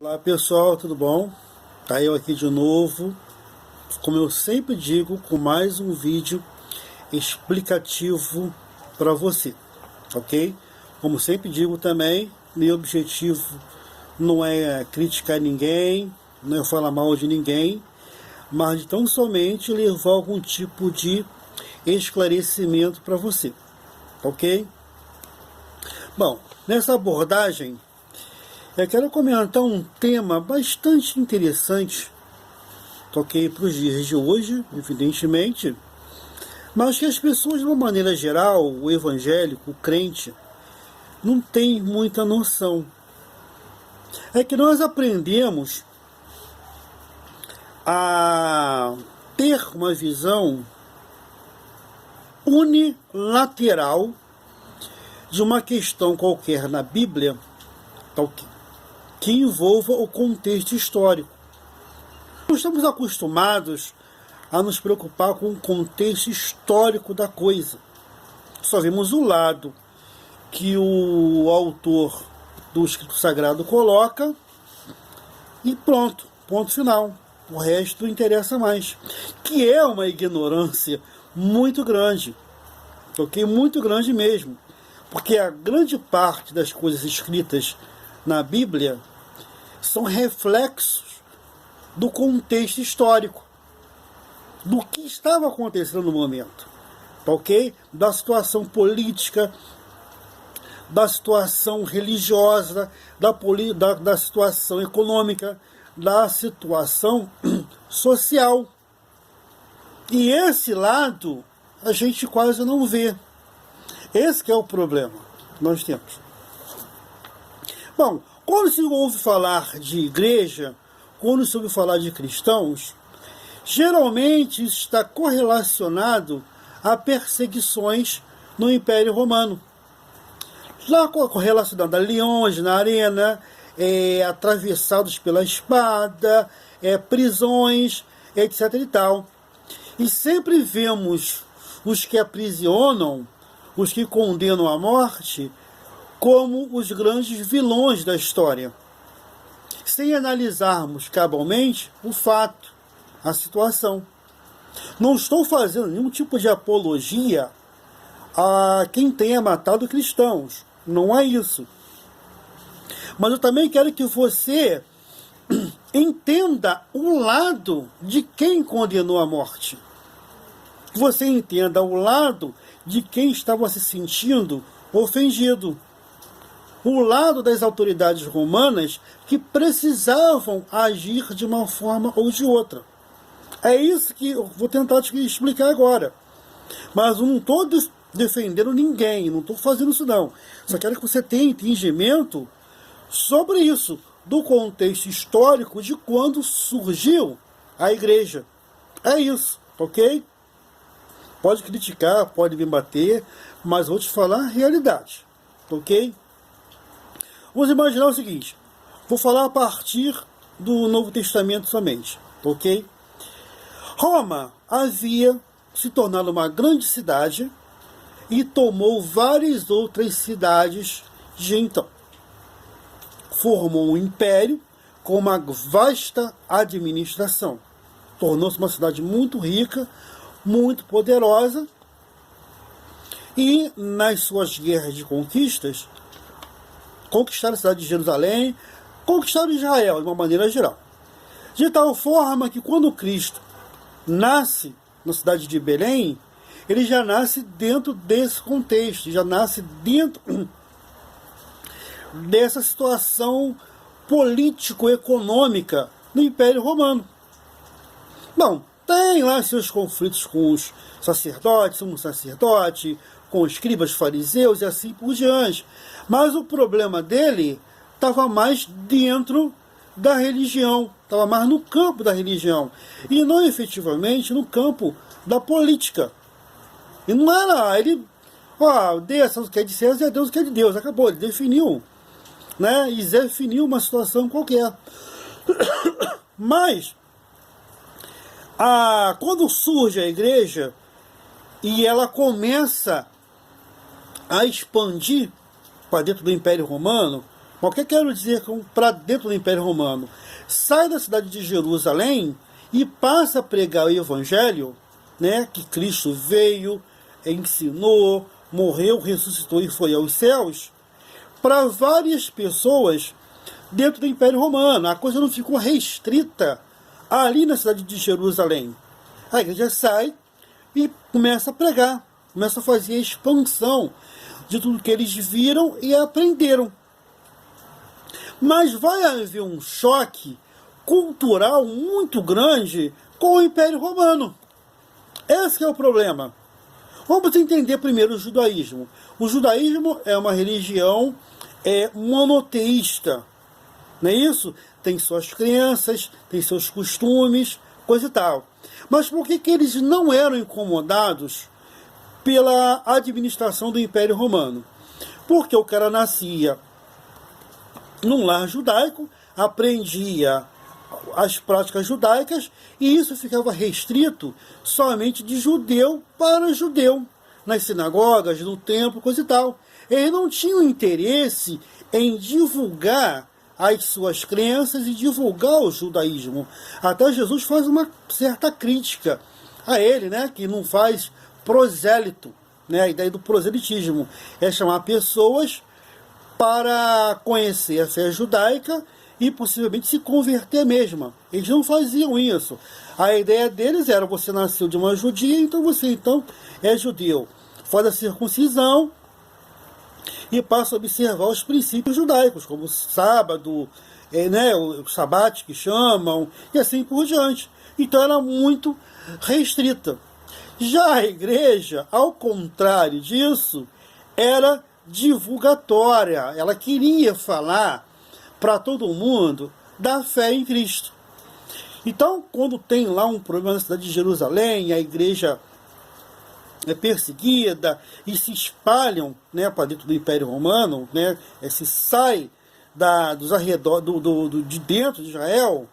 Olá pessoal, tudo bom? Tá eu aqui de novo, como eu sempre digo, com mais um vídeo explicativo para você, ok? Como sempre digo também, meu objetivo não é criticar ninguém, não é falar mal de ninguém, mas tão somente levar algum tipo de esclarecimento para você, ok? Bom, nessa abordagem eu quero comentar um tema bastante interessante, ok, para os dias de hoje, evidentemente, mas que as pessoas, de uma maneira geral, o evangélico, o crente, não tem muita noção. É que nós aprendemos a ter uma visão unilateral de uma questão qualquer na Bíblia, que envolva o contexto histórico. Nós estamos acostumados a nos preocupar com o contexto histórico da coisa. Só vemos o lado que o autor do escrito sagrado coloca e pronto, ponto final. O resto não interessa mais. Que é uma ignorância muito grande, ok? Muito grande mesmo. Porque a grande parte das coisas escritas na Bíblia são reflexos do contexto histórico, do que estava acontecendo no momento, ok? Da situação política, da situação religiosa, da situação econômica, da situação social. E esse lado a gente quase não vê. Esse que é o problema que nós temos. Bom, quando se ouve falar de igreja, quando se ouve falar de cristãos, geralmente isso está correlacionado a perseguições no Império Romano. Lá correlacionado a leões na arena, atravessados pela espada, prisões, etc. e tal. E sempre vemos os que aprisionam, os que condenam à morte, como os grandes vilões da história, sem analisarmos cabalmente o fato, a situação. Não estou fazendo nenhum tipo de apologia a quem tenha matado cristãos, não é isso. Mas eu também quero que você entenda o lado de quem condenou à morte. Que você entenda o lado de quem estava se sentindo ofendido. O lado das autoridades romanas que precisavam agir de uma forma ou de outra. É isso que eu vou tentar te explicar agora. Mas eu não estou defendendo ninguém, não estou fazendo isso não. Só quero que você tenha entendimento sobre isso, do contexto histórico de quando surgiu a igreja. É isso, ok? Pode criticar, pode me bater, mas vou te falar a realidade, ok? Vamos imaginar o seguinte, vou falar a partir do Novo Testamento somente, ok? Roma havia se tornado uma grande cidade e tomou várias outras cidades de então. Formou um império com uma vasta administração. Tornou-se uma cidade muito rica, muito poderosa, e nas suas guerras de conquistas, conquistaram a cidade de Jerusalém, conquistaram Israel, de uma maneira geral. De tal forma que quando Cristo nasce na cidade de Belém, ele já nasce dentro desse contexto, já nasce dentro dessa situação político-econômica no Império Romano. Bom, tem lá seus conflitos com os sacerdotes, sumo sacerdote, com os escribas fariseus e assim por diante. Mas o problema dele estava mais dentro da religião, estava mais no campo da religião, e não efetivamente no campo da política. E não era, ele, Deus o que é de César e Deus o que é de Deus, acabou, ele definiu, né? E definiu uma situação qualquer. Mas, quando surge a igreja e ela começa a expandir para dentro do Império Romano, O que eu quero dizer para dentro do Império Romano? Sai da cidade de Jerusalém e passa a pregar o Evangelho, né, que Cristo veio, ensinou, morreu, ressuscitou e foi aos céus, para várias pessoas dentro do Império Romano. A coisa não ficou restrita ali na cidade de Jerusalém. A igreja sai e começa a pregar, começa a fazer a expansão de tudo que eles viram e aprenderam. Mas vai haver um choque cultural muito grande com o Império Romano. Esse é o problema. Vamos entender primeiro o judaísmo. O judaísmo é uma religião monoteísta, não é isso? Tem suas crenças, tem seus costumes, coisa e tal. Mas por que eles não eram incomodados pela administração do Império Romano? Porque o cara nascia num lar judaico, aprendia as práticas judaicas, e isso ficava restrito somente de judeu para judeu, nas sinagogas, no templo, coisa e tal. Eles não tinham interesse em divulgar as suas crenças e divulgar o judaísmo. Até Jesus faz uma certa crítica a ele, né, que não faz prosélito, né, a ideia do proselitismo é chamar pessoas para conhecer a fé judaica e possivelmente se converter mesmo. Eles não faziam isso. A ideia deles era: você nasceu de uma judia, então você é judeu. Faz a circuncisão e passa a observar os princípios judaicos, como o sábado, o sabate que chamam, e assim por diante. Então era muito restrita. Já a igreja, ao contrário disso, era divulgatória. Ela queria falar para todo mundo da fé em Cristo. Então, quando tem lá um problema na cidade de Jerusalém, a igreja é perseguida e se espalham, né, para dentro do Império Romano, né, se sai dos arredores, de dentro de Israel,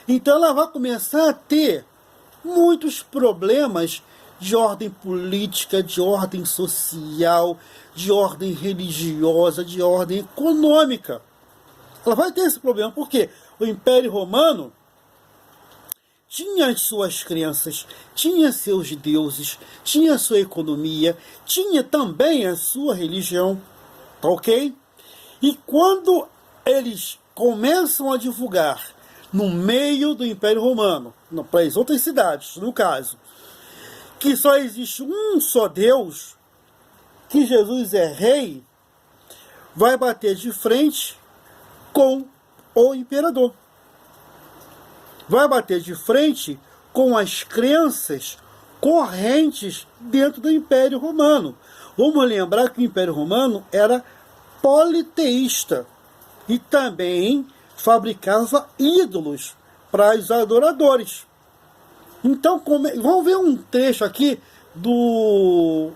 então ela vai começar a ter muitos problemas de ordem política, de ordem social, de ordem religiosa, de ordem econômica. Ela vai ter esse problema, porque o Império Romano tinha as suas crenças, tinha seus deuses, tinha a sua economia, tinha também a sua religião, ok? E quando eles começam a divulgar no meio do Império Romano, para as outras cidades, no caso, que só existe um só Deus, que Jesus é rei, vai bater de frente com o imperador. Vai bater de frente com as crenças correntes dentro do Império Romano. Vamos lembrar que o Império Romano era politeísta e também fabricava ídolos para os adoradores. Então, vamos ver um trecho aqui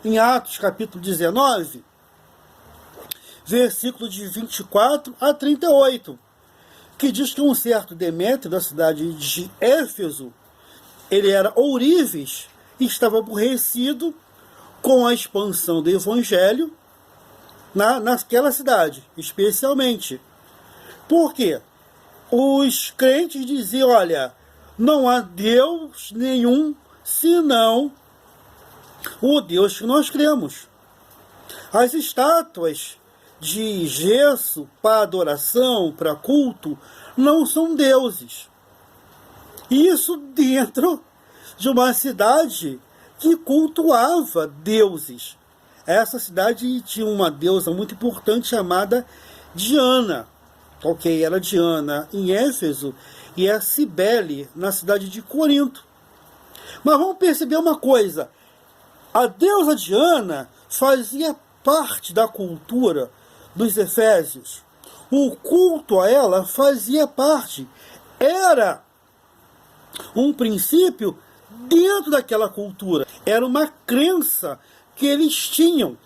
em Atos, capítulo 19, versículo de 24 a 38, que diz que um certo Demétrio, da cidade de Éfeso, ele era ourives e estava aborrecido com a expansão do evangelho naquela cidade, especialmente. Por quê? Os crentes diziam: olha, não há Deus nenhum senão o Deus que nós cremos. As estátuas de gesso para adoração, para culto, não são deuses. Isso dentro de uma cidade que cultuava deuses. Essa cidade tinha uma deusa muito importante chamada Diana. Ok, era Diana em Éfeso e é Cibele na cidade de Corinto. Mas vamos perceber uma coisa: a deusa Diana fazia parte da cultura dos efésios. O culto a ela fazia parte. Era um princípio dentro daquela cultura. Era uma crença que eles tinham.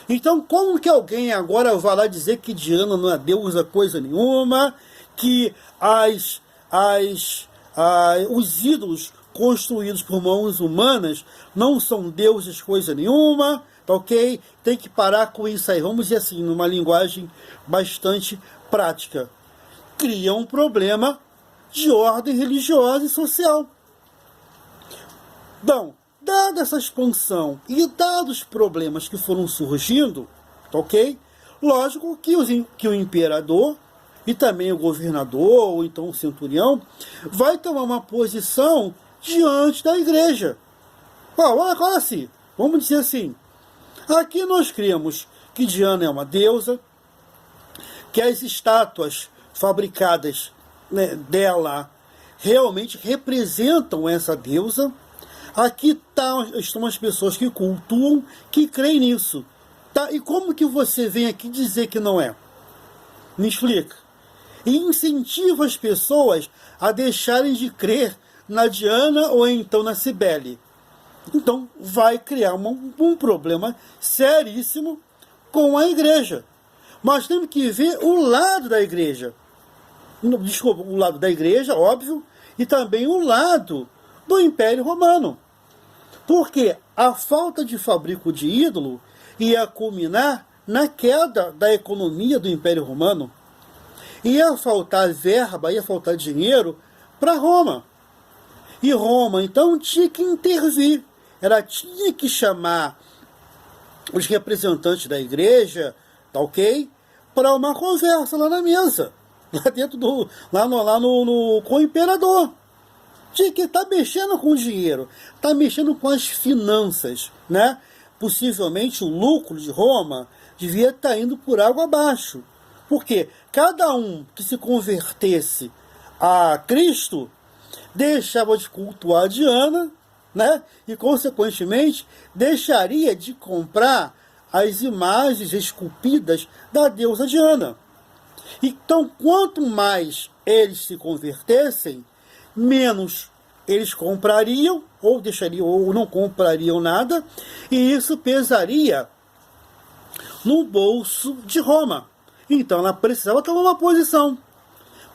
Então, como que alguém agora vai lá dizer que Diana não é deusa coisa nenhuma, que os ídolos construídos por mãos humanas não são deuses coisa nenhuma? tá ok? Tem que parar com isso aí. Vamos dizer assim, numa linguagem bastante prática. Cria um problema de ordem religiosa e social. Então, dada essa expansão e dados os problemas que foram surgindo, tá ok? Lógico que o imperador e também o governador, ou então o centurião, vai tomar uma posição diante da igreja. Olha assim, vamos dizer assim, aqui nós cremos que Diana é uma deusa, que as estátuas fabricadas, né, dela realmente representam essa deusa. Aqui estão as pessoas que cultuam, que creem nisso. Tá? E como que você vem aqui dizer que não é? Me explica. E incentiva as pessoas a deixarem de crer na Diana ou então na Cibele. Então vai criar um problema seríssimo com a igreja. Mas temos que ver o lado da igreja. Desculpa, o lado da igreja, óbvio, e também o lado do Império Romano. Porque a falta de fabrico de ídolo ia culminar na queda da economia do Império Romano. Ia faltar verba, ia faltar dinheiro para Roma. E Roma, então, tinha que intervir. Ela tinha que chamar os representantes da igreja, tá ok? Para uma conversa lá na mesa. Lá dentro com o imperador. Tinha que estar mexendo com o dinheiro. Está mexendo com as finanças, né? Possivelmente o lucro de Roma devia estar indo por água abaixo. Porque cada um que se convertesse a Cristo deixava de cultuar a Diana, né? E, consequentemente, deixaria de comprar as imagens esculpidas da deusa Diana. Então, quanto mais eles se convertessem, menos eles comprariam, ou deixariam, ou não comprariam nada, e isso pesaria no bolso de Roma. Então ela precisava tomar uma posição,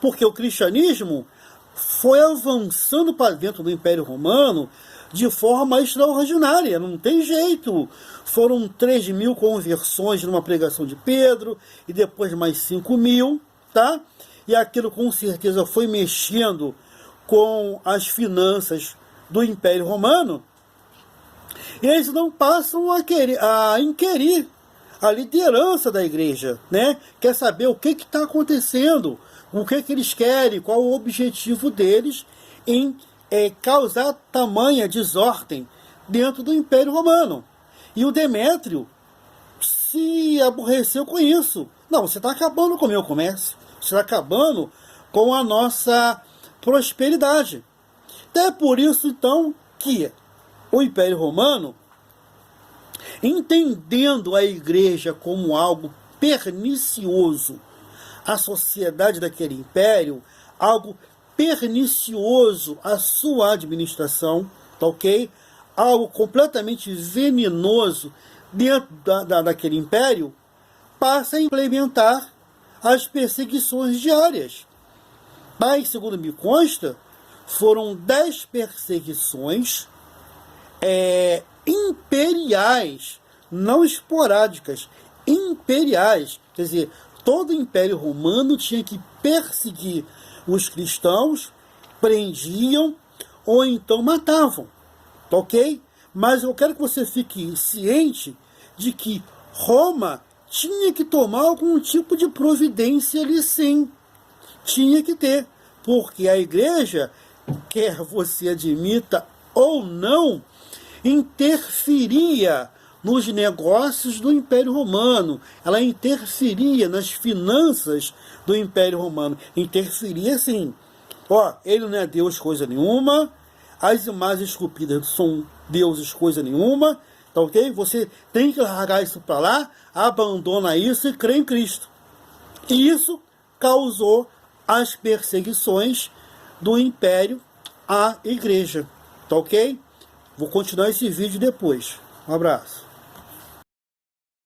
porque o cristianismo foi avançando para dentro do Império Romano de forma extraordinária, não tem jeito. Foram 3.000 conversões numa pregação de Pedro, e depois mais 5.000, tá? E aquilo com certeza foi mexendo com as finanças do Império Romano, e eles não passam a inquirir a liderança da igreja, né? Quer saber o que está acontecendo, o que eles querem, qual o objetivo deles em causar tamanha desordem dentro do Império Romano. E o Demétrio se aborreceu com isso. Não, você está acabando com o meu comércio, você está acabando com a nossa prosperidade. É por isso, então, que o Império Romano, entendendo a igreja como algo pernicioso, a sociedade daquele império, algo pernicioso à sua administração, tá ok? Algo completamente venenoso dentro daquele império, passa a implementar as perseguições diárias. Mas, segundo me consta, foram 10 perseguições imperiais, não esporádicas, imperiais. Quer dizer, todo o Império Romano tinha que perseguir os cristãos, prendiam ou então matavam, tá ok? Mas eu quero que você fique ciente de que Roma tinha que tomar algum tipo de providência ali, sim. Tinha que ter, porque a igreja, quer você admita ou não, interferia nos negócios do Império Romano, ela interferia nas finanças do Império Romano, interferia sim. Ele não é Deus coisa nenhuma, as imagens esculpidas são deuses coisa nenhuma, tá ok? Você tem que largar isso para lá, abandona isso e crê em Cristo. E isso causou as perseguições do Império à Igreja, tá ok? Vou continuar esse vídeo depois. Um abraço.